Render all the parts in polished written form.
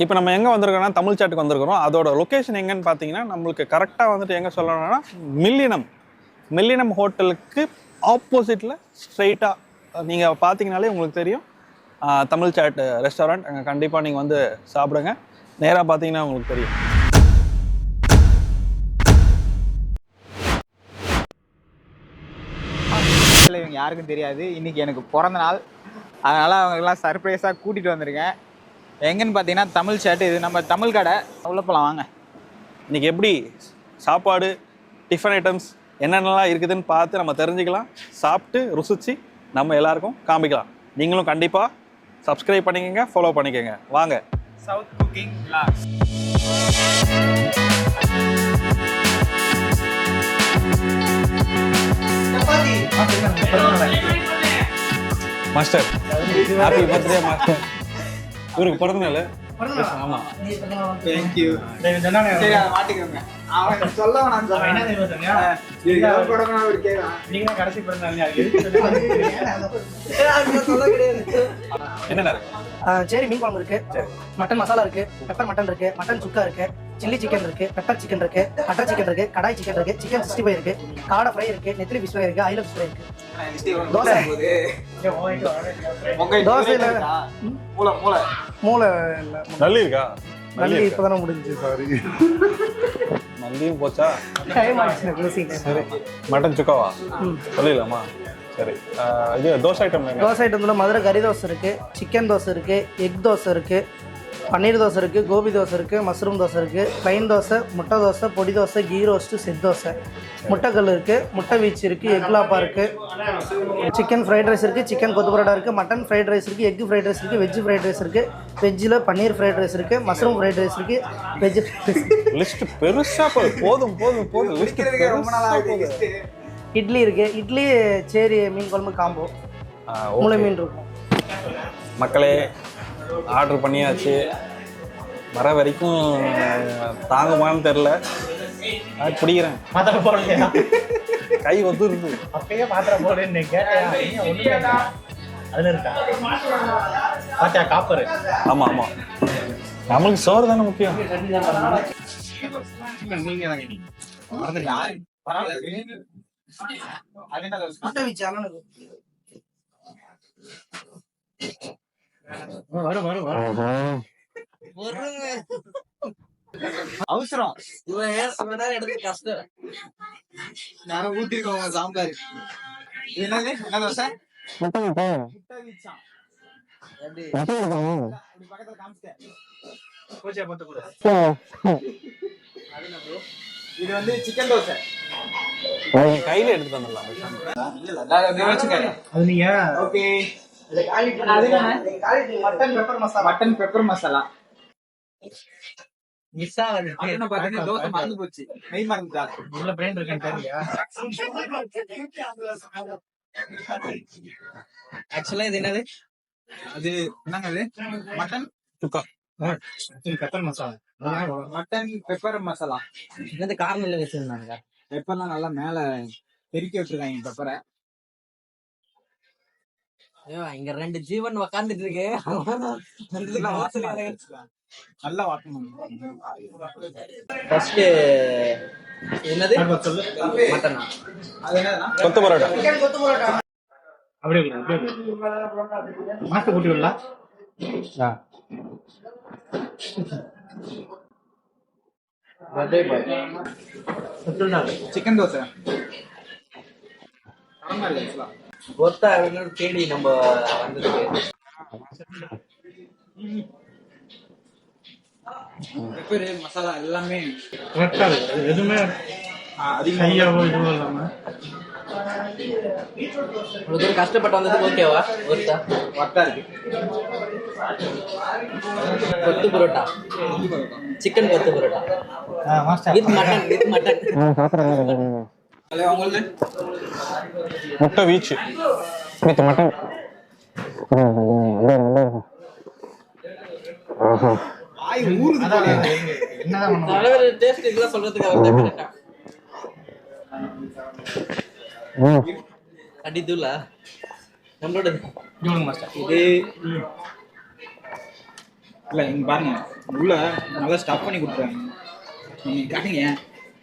இப்போ நம்ம எங்கே வந்திருக்கோம்னா தமிழ் சாட்டுக்கு வந்திருக்கிறோம். அதோட லொக்கேஷன் எங்கன்னு பார்த்தீங்கன்னா நம்மளுக்கு கரெக்டாக வந்துட்டு எங்கே சொல்லணும்னா மில்லினம் ஹோட்டலுக்கு ஆப்போசிட்டில் ஸ்ட்ரைட்டாக நீங்கள் பார்த்தீங்கனாலே உங்களுக்கு தெரியும் தமிழ் சாட் ரெஸ்டாரண்ட். அங்கே கண்டிப்பாக நீங்கள் வந்து சாப்பிடுங்க. நேராக பார்த்தீங்கன்னா உங்களுக்கு தெரியும். இவங்க யாருக்கும் தெரியாது. இன்னைக்கு எனக்கு பிறந்த நாள், அதனால் அவங்களுக்கெல்லாம் சர்ப்ரைஸாக கூட்டிகிட்டு வந்திருக்கேன். எங்கன்னு பார்த்தீங்கன்னா தமிழ் சாட். இது நம்ம தமிழ் கடை. உள்ள போகலாம் வாங்க. இன்றைக்கி எப்படி சாப்பாடு டிஃபன் ஐட்டம்ஸ் என்னென்னலாம் இருக்குதுன்னு பார்த்து நம்ம தெரிஞ்சுக்கலாம். சாப்பிட்டு ருசித்து நம்ம எல்லாருக்கும் காமிக்கலாம். நீங்களும் கண்டிப்பாக சப்ஸ்கிரைப் பண்ணிக்கோங்க, ஃபாலோ பண்ணிக்கோங்க. வாங்க. South cooking vlogs. Master happy birthday master. இவருக்கு பிறந்த நாள். ஆமாம், தேங்க்யூ. சரி, அதை மாட்டிக்கோங்க. அவன் சொல்ல நான் சொல்றேன். நீங்க கடைசி பிறந்த என்ன சரி, மீன் குழம்பு இருக்கு, மட்டன் மசாலா இருக்கு, பெப்பர் மட்டன் இருக்கு, மட்டன் சுக்கா இருக்கு, சில்லி சிக்கன் இருக்கு, பெப்பர் சிக்கன் இருக்கு, பட்டர் சிக்கன் இருக்கு, கடாய் சிக்கன் இருக்கு, சிக்கன் 65 இருக்கு, காடை ஃப்ரை இருக்கு, நெத்திலி ஃபிஷ் ஃப்ரை இருக்கு, ஐல ஃபிஷ் ஃப்ரை இருக்கு. தோசை தோசை இல்ல, மூளை இல்ல, நல்லி இருக்கா? நல்லி இப்பதானே முடிஞ்சுச்சு. சாரி, நல்லியும் போச்சா? டைம் ஆயிடுச்சு. சரி, மட்டன் சுக்காவா சொல்லிடலாமா? சரி, இது தோசை ஐட்டம். தோசை ஐட்டத்தில் மதுரை கறி தோசை இருக்குது, சிக்கன் தோசை இருக்குது, எக் தோசை இருக்குது, பன்னீர் தோசை இருக்குது, கோபி தோசை இருக்குது, மஷ்ரூம் தோசை இருக்குது, ப்ளைன் தோசை, முட்டை தோசை, பொடி தோசை, கீ ரோஸ்ட்டு, செட் தோசை, முட்டைக்கல் இருக்குது, முட்டை வீச்சு இருக்குது, எக் லாப்பா இருக்குது, சிக்கன் ஃப்ரைட் ரைஸ் இருக்குது, சிக்கன் கொத்து பரோட்டா இருக்குது, மட்டன் ஃப்ரைட் ரைஸ் இருக்குது, எக் ஃப்ரைட் ரைஸ் இருக்குது, வெஜ் ஃப்ரைட் ரைஸ் இருக்குது, வெஜ்ஜில் பன்னீர் ஃப்ரைட் ரைஸ் இருக்குது, மஷ்ரூம் ஃப்ரைட் ரைஸ் இருக்குது, வெஜ் லிஸ்ட் பெருசாக போதும். லிஸ்ட் ரொம்ப நாள் ஆகுது. இட்லி இருக்குது, இட்லி சேரி மீன் குழம்பு காம்போ, முளை மீன் இருக்கும். மக்களே, ஆர்டர் பண்ணியாச்சு. வர வரைக்கும் தாங்குமான்னு தெரில. பிடிக்கிறேன், மாத்திரம் போடலையா? கை வந்துருக்கு. அப்பயே மாத்திரம் போடுன்னு கேட்டேன். அதுல இருக்கா பாத்தியா காப்பரு? ஆமாம் ஆமாம், நம்மளுக்கு சோறு தானே முக்கியம். அவசரம் கஷ்டம். நேரம் ஊத்திருக்கோங்க சாம்பார். என்னது என்ன தோசை? முட்டை வீச்சா. பக்கத்துல காமிச்சிட்டேன். இது வந்து சிக்கன் தோசை. கையில் எடுத்துட்டு வந்துடலாம். அது நீங்க okay. Mutton pepper masala. Miss ஆகுது. தோசை மறந்து போச்சு. மெய் மறந்துட்டா. உள்ள பிரெயின் இருக்குன்னு தெரியலையா? ஆக்சுவலா இது என்னது? அது என்னங்க? அது mutton chukka, pepper masala. Mutton pepper masala. என்னது கார்னர்ல வச்சிருந்தாங்க? பெப்பர்லாம் நல்லா மேல பெருக்கி விட்டுருக்காங்க பெப்பரை. இங்க 2 ஜீவன் உக்காந்துட்டு இருக்கு. நல்லா வாட்டணும். ஃபர்ஸ்ட் என்னது? மட்டனா? அது என்னதுன்னா கொத்து பரோட்டா. அப்படியே மாட்டு கூட்டி விடலாம். சிக்கன் தோசை. ஒத்தா தேடி நம்ம வந்ததுக்கு பெப்பர் மசாலா எல்லாமே எதுவுமே அதிகமாக இல்லாம ஒரு தூரம் கஷ்டப்பட்டு வந்தது. ஓகேவா? ஒர்த்தா இருக்கு. கொத்து parotta, chicken kothu parotta with mutton. உங்களுக்கு முட்டை வீச்சு வித் மட்டன். டேஸ்ட் இதெல்லாம் சொல்றதுக்கு அவர் அடிதுல நம்மளோட இது இல்லை இங்கே பாருங்க உள்ள நல்லா ஸ்டஃப் பண்ணி கொடுத்துருவாங்க. நீங்கள் காட்டுங்க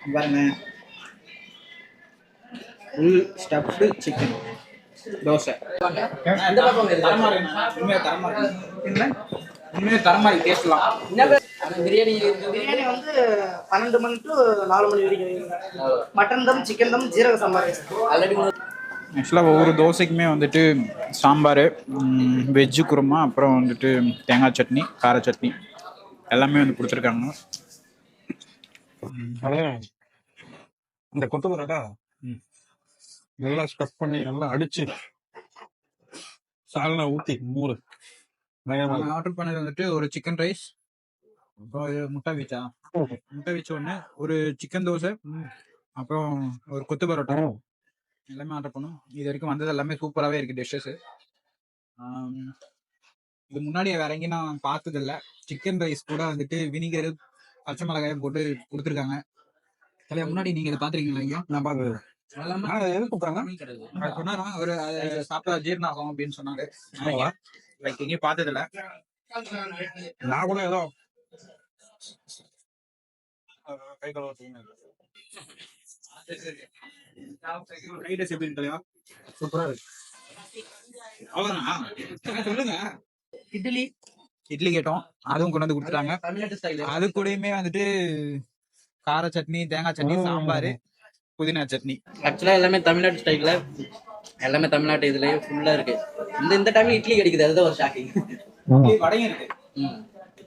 இங்க பாருங்க ஃபுல் ஸ்டஃப்டு சிக்கன் தோசை இந்த பக்கம் இருக்கு. தரமாக இருக்கு. உண்மையாக தரமாக இருக்கு. உண்மையாக தரமாக இருக்கு. டேஸ்ட்லாம் அந்த பிரியாணி இருக்குது. பிரியாணி வந்து 12 மணி டு 4 மணி வரைக்கும் வைங்க. மட்டன் தம், சிக்கன் தம், ஜீரக சம்பா ரைஸ். ஆல்ரெடி ஆக்சுவலாக ஒவ்வொரு தோசைக்குமே வந்துட்டு சாம்பார், வெஜ்ஜு குருமா, அப்புறம் வந்துட்டு தேங்காய் சட்னி, கார சட்னி எல்லாமே வந்து கொடுத்துருக்காங்க. இந்த கொத்து பரோட்டா நல்லா ஸ்டஃப் பண்ணி நல்லா அடிச்சு சால்னா ஊத்தி மூறு ஆர்டர் பண்ணது வந்துட்டு ஒரு சிக்கன் ரைஸ், அப்புறம் முட்டை வீச்சா, முட்டை வீச்சு ஒன்று, ஒரு சிக்கன் தோசை, அப்புறம் ஒரு கொத்து பரோட்டா எல்லாமே ஆர்டர் பண்ணோம். இது வரைக்கும் வந்தது எல்லாமே சூப்பராகவே இருக்குது டிஷ்ஷஸ். இது முன்னாடி வேற எங்கேயும் நான் பார்த்ததில்ல. சிக்கன் ரைஸ் கூட வந்துட்டு வினிகர், பச்சை மிளகாயம் போட்டு கொடுத்துருக்காங்க. தலையா முன்னாடி நீங்கள் இதை பார்த்துருக்கீங்களா? ஐயா நான் பாக்குறது எது கொடுத்தாங்க சொன்னாரா ஒரு அதை சாப்பிட்டா ஜீரணாகும் அப்படின்னு சொன்னாரு. லைக் எங்கேயும் பார்த்ததில்ல. நான் கூட ஏதோ கை கழுவ சூப்பரா இருக்கு. சொல்லுங்க. இட்லி இட்லி கேட்டோம், அதுவும் கொண்டு வந்து கொடுத்துட்டாங்க. தமிழ்நாட்டு ஸ்டைல். அது கூடயுமே வந்துட்டு கார சட்னி, தேங்காய் சட்னி, சாம்பார், புதினா சட்னி. ஆக்சுவலா எல்லாமே தமிழ்நாட்டு ஸ்டைல்ல, எல்லாமே தமிழ்நாட்டு இதுலயே ஃபுல்லா இருக்கு. இந்த டைம்ல இட்லி கிடைக்குது, அதுதான் ஒரு ஷாக்கிங். வடையும் இருக்கு.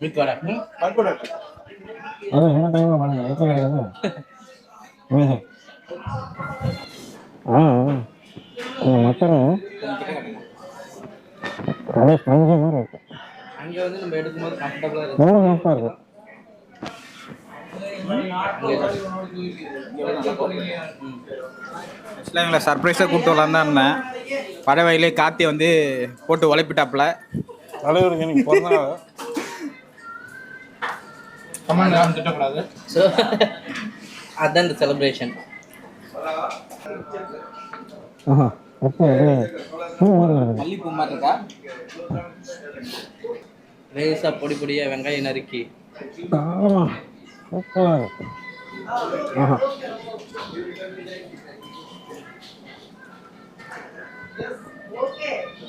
மில்க் வடை. பருப்பு இருக்கு. அங்க வந்து நம்ம எடுக்கும்போது கம்ஃபர்டபுளா இருக்கு. ஆக்சுவலாக எங்களை சர்ப்ரைஸாக கூப்பிட்டு வரலான்னு தான் இருந்தேன். படை வயலே காத்தி வந்து போட்டு உழைப்பிட்டாப்புல. தலைவருக்கு நீங்க பிறந்தா திட்டக்கூடாது. ஸோ அதான் இந்த செலிப்ரேஷன். மல்லிப்பூ மாதிரி இருக்கா? லேசா பொடி பொடியா வெங்காயம் நறுக்கி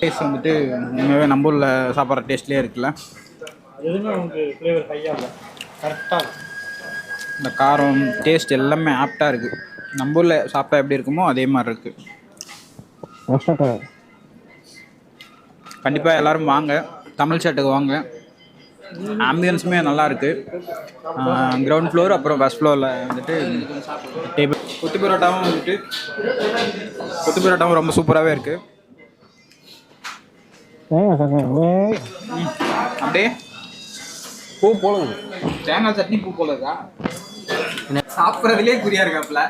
டேஸ்ட் வந்துட்டு உண்மையாகவே நம்ம ஊரில் சாப்பிட்ற டேஸ்ட்லேயே இருக்குல்ல. எதுவுமே உங்களுக்கு ஃப்ளேவர் ஹையாக இல்லை, கரெக்டாக இந்த காரம் டேஸ்ட் எல்லாமே ஆப்டாக இருக்குது. நம்ம ஊரில் சாப்பிட்டா எப்படி இருக்குமோ அதே மாதிரி இருக்குது. கண்டிப்பாக எல்லோரும் வாங்க, தமிழ் சாட்டுக்கு வாங்க. ஆம்பியன்ஸுமே நல்லா இருக்குது. கிரவுண்ட் ஃப்ளோர் அப்புறம் ஃபஸ்ட் ஃப்ளோரில் வந்துட்டு டேபிள். கொத்து பரோட்டாவும் வந்துட்டு ரொம்ப சூப்பராகவே இருக்குது. அப்படியே பூ போடுங்க. தேங்காய் சட்னி பூ போல இருக்கா? சாப்பிட்றதுலேயே குறியா இருக்காப்புல.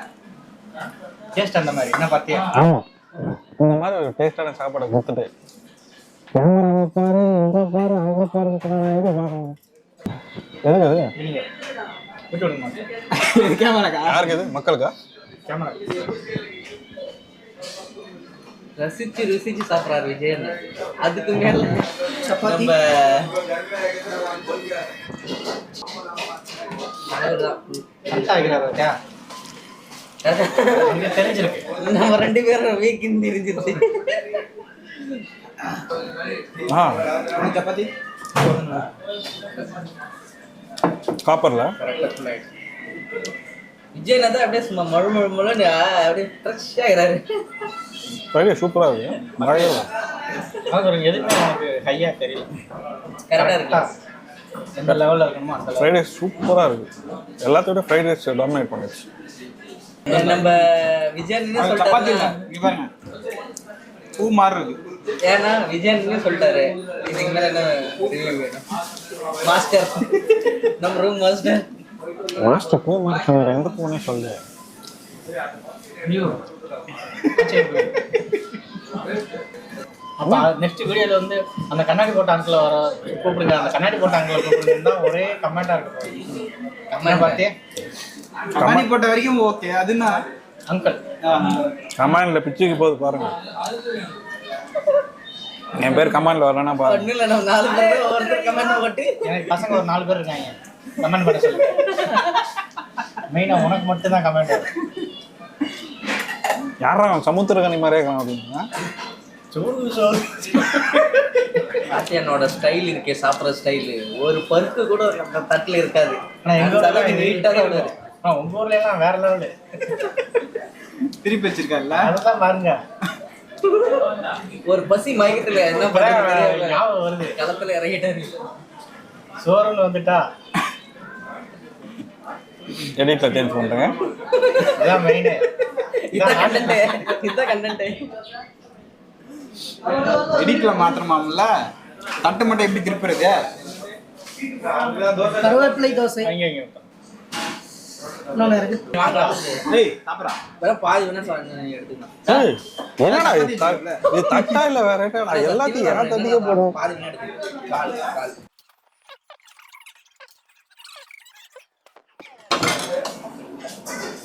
டேஸ்ட் அந்த மாதிரி என்ன பார்த்தியா? ஆமாம், இந்த மாதிரி ஒரு டேஸ்டான சாப்பாடை கொடுத்துட்டு யாருக்கு இது? மக்களுக்கா? ரசிச்சு ருசிச்சு சாப்பிட்றாரு விஜயன். அதுக்கு மேல சப்பாத்தி. நம்ம 2 பேரும் வீக்கின்னு தெரிஞ்சிருச்சு. சப்பாத்தி காப்பரில் விஜயன் தான் அப்படியே சும்மா மழு அப்படியே ஃப்ரெஷ் ஆகிறாரு. ஃப்ரைடே சூப்பராக இருக்கு. மழையே எதுவுமே எனக்கு ஹையாக தெரியல. கரெக்டாக இருக்கு. எந்த லெவலில் இருக்கணுமோ அந்த ஃப்ரைட் ரைஸ் சூப்பராக இருக்குது. எல்லாத்தோட ஃப்ரைட் ரைஸ் டாமினேட் பண்ணிடுச்சு. நம்ம விஜயன் சப்பாத்தி இல்லை, சொல்லிட்டாரு. இங்கே பாருங்க பூ மாதிரி இருக்கு. ஏன்னா விஜயன் சொல்லிட்டாரு, இதுக்கு மேல என்ன ரிவ்யூ வேணும்? மாஸ்டர், நம்ம ரூம் மாஸ்டர். லாஸ்ட்டு பூ மாதிரி சொல்லுற, எந்த பூனே சொல்லு. அப்போ நெக்ஸ்ட் வீடியோவில் வந்து அந்த கண்ணாடி போட்ட அங்கிள் வர கூப்பிடுங்க, அந்த கண்ணாடி போட்ட அங்கிள் கூப்பிடுங்க தான் ஒரே கமெண்டாக இருக்கும். கமெண்ட் பார்த்தே கண்ணாடி போட்ட வரைக்கும் ஓகே. அதுன்னா அங்கிள் கமாண்டில் பிச்சுக்கு போகுது பாருங்க. என் பேர் கமாண்டில் வரலன்னா பாரு. ஒன்றும் இல்லை, நம்ம 4 பேர் ஒவ்வொருத்தர் கமெண்ட் போட்டு எனக்கு பசங்க ஒரு 4 பேர் இருக்காங்க, கமெண்ட் பண்ண சொல்லு. மெயினாக உனக்கு மட்டும் தான் கமெண்ட் வரும். யாரா சமுத்திரகனி மாதிரியே இருக்கான் அப்படின்னா ஆசியானோட ஸ்டைல் இருக்கே, சாப்பிட்ற ஸ்டைலு ஒரு பருக்கு கூட நம்ம தட்டில் இருக்காது. ஆனால் எங்கள் அந்த ஊரில் அளவுக்கு நீட்டாக தான் வருது. ஆனால் உங்கள் ஊர்ல எல்லாம் வேற லெவலு. திருப்பி வச்சிருக்காருல்ல. அதெல்லாம் பாருங்க, ஒரு பசி மயக்கத்துல என்ன பண்றது ஞாபகம் வருது. களத்துல இறங்கிட்டாரு. சோறுன்னு வந்துட்டா எடிட்டில் சேஞ்ச் பண்ணுறேங்க. இதான் மெயின். இதுதான் கண்டென்ட். எடிட்ல மாத்திரமாம்ல தட்டு மட்டும் எப்படி திருப்புறது? கருவேப்பிலை தோசை அங்கே இன்னொன்று இருக்கு. ஏய் சாப்பிடா. வேற பாதி வேணா எடுத்துக்கலாம். ஏய், என்னடா இது தட்டா இல்லை வேற என்னடா? எல்லாத்தையும் யார் தட்டிக்க போடும்? பாதி வேணா எடுத்துக்கலாம். கால்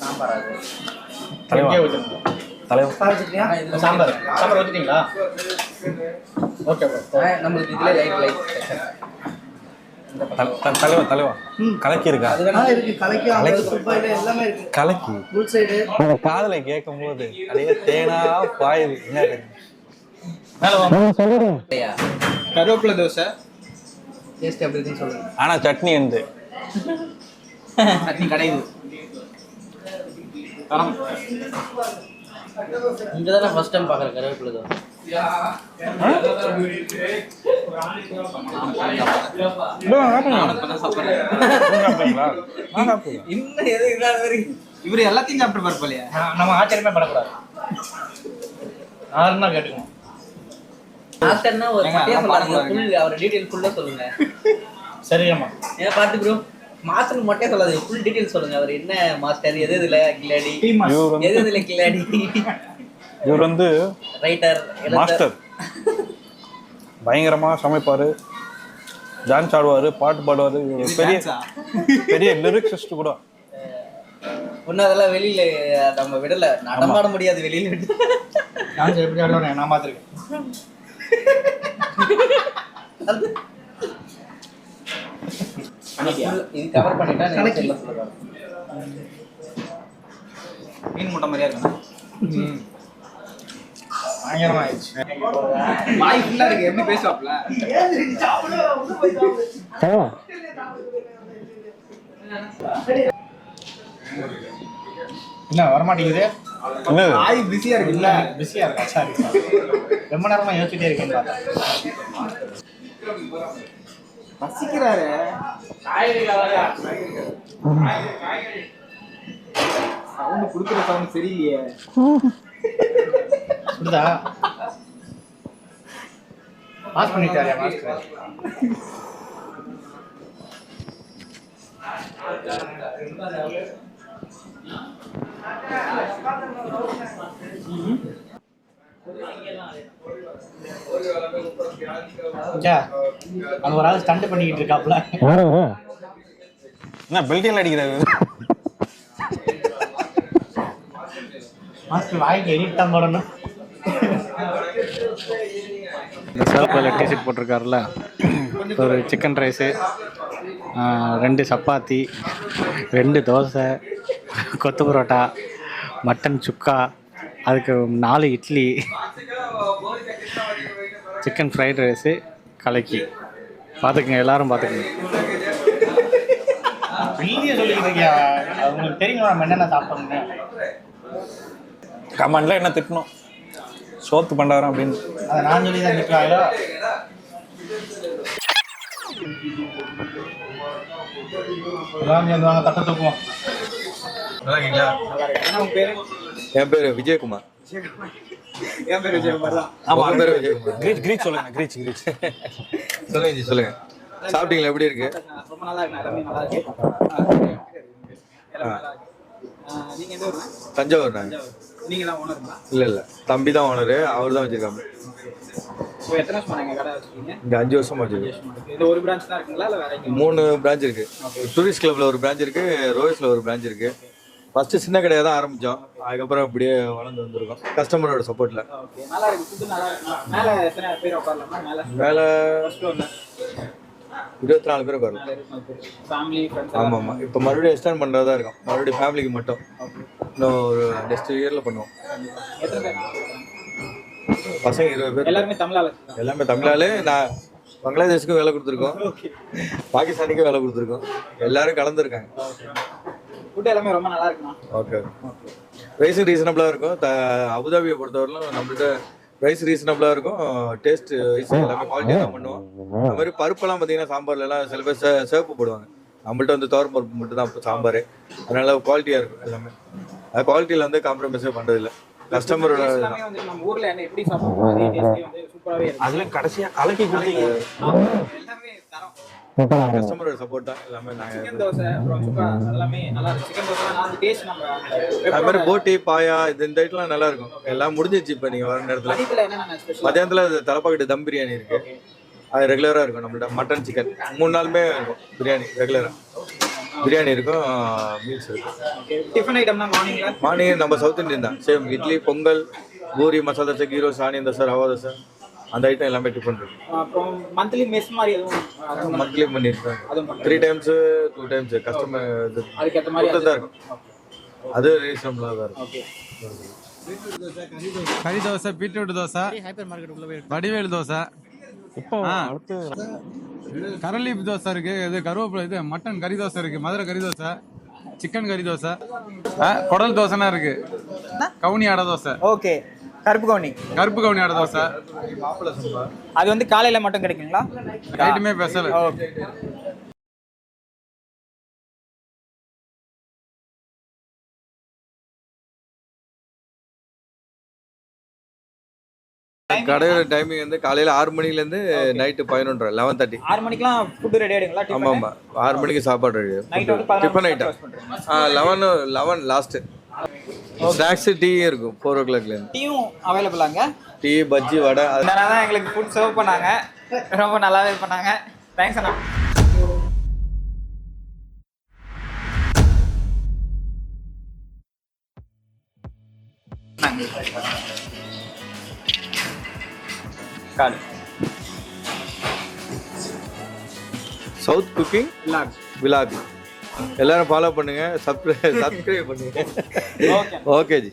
சாம்பார் அது. தலைவா தலைவா சாப்பிட்ருக்கியா? ஆனா இதுல சாம்பார் ஊற்றிட்டீங்களா? Okay bro. நம்மளுக்கு இதுல லைட் தலைவா தலைவா கலக்கி இருக்கா? இருக்கு. கலக்கி அவங்க துப்பாயில எல்லாமே இருக்கு. கலக்கி புல் சைடு காதலை கேட்கும் போது அப்படியே தேனா பாயுது. என்ன இல்லையா? கருவேப்பிலை தோசை. டேஸ்ட் எப்படி இருக்குன்னு சொல்லுங்க. ஆனா சட்னி வந்து சட்னி கடையுது. தரம். இங்க தான் நான் ஃபர்ஸ்ட் டைம் பார்க்குறேன் கருவேப்பிலை தோசை. நானும் இப்பதான் சாப்பிடுறேன். இன்னும் எது இல்லாத வரைக்கும் இவரு எல்லாத்தையும் சாப்பிட்டு பாரு போலையா? நம்ம ஆச்சரியமே படக்கூடாது. நார்மலாக கேட்டுக்கணும். மாஸ்டர்னா ஒரு ஏங்க, பட்டியா அதெல்லாம் சொல்லாதீங்க. பாருங்க. ஃபுல் அவர் டீடைல் ஃபுல்லா சொல்லுங்க. சரியாம்மா. ஏன் பார்த்து ப்ரோ, மாஸ்டர் மொட்டையா சொல்லாதீங்க, ஃபுல் டீடைல் சொல்லுங்க. அவர் என்ன மாஸ்டர், எது இதுல கில்லாடி, எது இதுல கில்லாடி, இவர் வந்து ரைட்டர், மாஸ்டர். பயங்கரமா சமைப்பாரு, டான்ஸ் ஆடுவாரு, பாட்டு பாடுவாரு. இவர் பெரிய பெரிய லிரிக்ஸிஸ்ட் கூட. ஒன்னும் அதெல்லாம் வெளியில நம்ம விடல, நடமாட முடியாது வெளியில விட்டு. டான்ஸ் எப்படி ஆடுவாங்க நான் பார்த்துருக்கேன். இது கவர் பண்ணிட்டா நீங்க சொல்ல சொல்லுங்க. மீன் முட்டை மாதிரியா இருக்கணும். பயங்கரமா ஆயிடுச்சு. வாய் ஃபுல்லா இருக்கு. எப்படி பேசுவாப்ல? என்ன வரமாட்டேங்குது? என்னது? வாய் பிஸியா இருக்கு. இல்ல பிஸியா இருக்கா? சாரி, ரொம்ப நேரமா யோசிச்சுட்டே இருக்கேன்னு பார்த்தேன். பசிக்கிறாரு. சவுண்ட் குடுக்குற சவுண்ட் சரியில்லையே. சுடுதா? பாஸ் பண்ணிட்டாரு மாஸ்டர். அங்க ஒரு ஆள் ஸ்டண்ட் பண்ணிக்கிட்டு இருக்காப்ல. என்ன பெல்ட்டியில் அடிக்கிறாரு? மாஸ்டர் வாய்க்கு எடிட் தான் போடணும். இந்த சிவப்பில் டிஷர்ட் போட்டிருக்காருல, ஒரு சிக்கன் ரைஸு, 2 சப்பாத்தி, 2 தோசை, கொத்து பரோட்டா, மட்டன் சுக்கா, அதுக்கு 4 இட்லி, சிக்கன் ஃப்ரைட் ரைஸு, கலக்கி. பார்த்துக்குங்க, எல்லாரும் பார்த்துக்குங்க. வெளியே சொல்லிக்கிட்டு இருக்கியா? உங்களுக்கு தெரியுங்களா நம்ம என்னென்ன சாப்பிட்டோம்னு? கமெண்ட்ல என்ன திட்டணும், சோத்து பண்டாரம் அப்படின்னு. அதை நான் சொல்லி தான் நிற்கிறாங்களோ. எல்லாம் சேர்ந்து வாங்க, தட்டை தூக்குவோம். என் பேரு விஜயகுமார். என் பேர் விஜயகுமார் தான். ஆமா, உங்க பேரு விஜயகுமார். கிரீச் சொல்லுங்க. கிரீச் சொல்லுங்க ஜி, சொல்லுங்க. சாப்பிட்டீங்களா? எப்படி இருக்கு? ரொம்ப நல்லா இருக்கு. எல்லாமே நல்லா இருக்கு. நீங்க எந்த ஊர்? தஞ்சாவூர். நாங்க நீங்க தான் ஓனருங்களா? இல்ல தம்பி தான் ஓனரு. அவர் தான் வச்சிருக்காங்க. இப்போ எத்தனை வருஷமா நீங்க கடை வச்சிருக்கீங்க? இங்க 5 வருஷமா வச்சிருக்கோம். இந்த ஒரு பிரான்ச் தான் இருக்குங்களா இல்ல வேற எங்கேயும்? 3 பிரான்ச் இருக்கு. டூரிஸ்ட் கிளப்ல ஒரு பிரான்ச் இருக்கு, ரோயஸ்ல ஒரு பிரான்ச் இருக்கு, ஃபஸ்ட்டு சின்ன கடையாக தான் ஆரம்பித்தோம், அதுக்கப்புறம் இப்படியே வளர்ந்து வந்திருக்கோம் கஸ்டமரோட சப்போர்ட்டில். ஓகே, நல்லா இருக்கு, ஃபுட்டு நல்லா இருக்குண்ணா. மேலே எத்தனை பேர் உட்காரலாமா? மேலே மேலே ஃபர்ஸ்ட் ஃப்ளோரில் 24 பேர் வரும். Family friends. ஆமாம் ஆமாம், இப்போ மறுபடியும் எக்ஸ்டெண்ட் பண்ணுறதா இருக்கும், மறுபடியும் ஃபேமிலிக்கு மட்டும். இன்னும் ஒரு நெக்ஸ்ட் இயரில் பண்ணுவோம். எத்தனை பேர்? பசங்க 20 பேர், எல்லாருமே தமிழால. எல்லாமே தமிழாலே. நான் பங்களாதேஷ்க்கும் வேலை கொடுத்துருக்கோம், பாகிஸ்தானுக்கும் வேலை கொடுத்துருக்கோம், எல்லாரும் கலந்துருக்காங்க. ஃபுட்டு எல்லாமே ரொம்ப நல்லா இருக்குண்ணா. ஓகே, ப்ரைஸும் ரீசனபிளாக இருக்கும். அபுதாபியை பொறுத்தவரையிலும் நம்மள்ட்ட ப்ரைஸ் ரீசனபிளாக இருக்கும், டேஸ்ட் வைஸ் எல்லாமே குவாலிட்டியாக தான் பண்ணுவோம். அது மாதிரி பருப்பெல்லாம் பார்த்தீங்கன்னா சாம்பார்லாம் சில பேர் சிவப்பு போடுவாங்க, நம்மள்ட்ட வந்து துவரம் பருப்பு மட்டும் தான் சாம்பார், அதனால குவாலிட்டியாக இருக்கும் எல்லாமே. அது குவாலிட்டியில் வந்து காம்ப்ரமைஸே பண்ணுறதில்ல, கஸ்டமரோட எல்லாமே வந்து நம்ம ஊர்ல என்ன எப்படி சாப்பிடுவோம் அதே டேஸ்டே வந்து சூப்பராகவே இருக்கு. அதில் கடைசியாக கலக்கி கொடுத்தீங்க. எல்லாமே தரம். கஸ்டமரோட சப்போர்ட் தான் எல்லாமே. சிக்கன் நாங்கள் தோசை அப்புறம் சூப்பர் எல்லாமே நல்லா இருக்கு. சிக்கன் தோசை நான் டேஸ்ட் நம்ம அது மாதிரி போட்டி பாயா இந்த ஐட்டம்லாம் நல்லா இருக்கும். எல்லாம் முடிஞ்சிச்சு இப்போ நீங்கள் வர நேரத்தில். மதியத்தில் என்னென்ன ஸ்பெஷல்? மதியானத்தில் தலைப்பாக்கெட்டு தம் பிரியாணி இருக்குது, அது ரெகுலராக இருக்கும் நம்மள்ட்ட. மட்டன் சிக்கன் 3 நாளுமே இருக்கும் பிரியாணி ரெகுலராக. பிரியாணி இருக்கும், மீல்ஸ் இருக்கும். டிஃபன் ஐட்டம்னா மார்னிங்ல மார்னிங் நம்ம சவுத் இந்தியன் தான், same idli, pongal, puri, masala dosa, ghee roast, onion dosa, rava dosa, அந்த ஐட்டம் எல்லாமே டிஃபன் இருக்கும். அப்புறம் மந்த்லி மெஸ் மாதிரி எதுவும் மந்த்லி பண்ணியிருக்காங்க, 3 டைம்ஸு 2 டைம்ஸ் கஸ்டமர் இது அதுக்கேற்ற மாதிரி தான் இருக்கும். அது ரீசனபிளாக தான் இருக்கும். ஓகே. கறி தோசை, பீட்ரூட் தோசை, வடிவேல் தோசை, இப்போ அடுத்து கரலீப் தோசை இருக்கு, இது கருவேப்பிலை, இது மட்டன் கறி தோசை இருக்கு, மதுரை கறி தோசை, சிக்கன் கறி தோசை, குடல் தோசைனா இருக்கு, கவுனி ஆடை தோசை, ஓகே. கருப்பு கவுனி, கருப்பு கவுனி ஆடை தோசை, அது வந்து காலையில மட்டும் கிடைக்குங்களா? நைட்டுமே ஸ்பெஷல். ஓகே. கடையோட டைமிங் வந்து காலையில் 6 மணிலேருந்து நைட்டு 11:30 11:30. 6 மணிக்கெல்லாம் ஃபுட்டு ரெடி ஆயிடுங்களா? ஆமாம் ஆமாம், 6 மணிக்கு சாப்பாடு ரெடி. நைட் வந்து 11 tiffin item 11 last. Snacks tea இருக்கும் 4 o'clockலேருந்து. டீயும் அவைலபிளாங்க? டீ, பஜ்ஜி, வடை. அதனால தான் எங்களுக்கு ஃபுட் சர்வ் பண்ணாங்க, ரொம்ப நல்லாவே பண்ணாங்க. தேங்க்ஸ் அண்ணா. கார்டு சவுத் குக்கிங் விலாக் எல்லாரும் ஃபாலோ பண்ணுங்க, சப்ஸ்கிரைப் பண்ணுங்க. ஓகே. Okay G.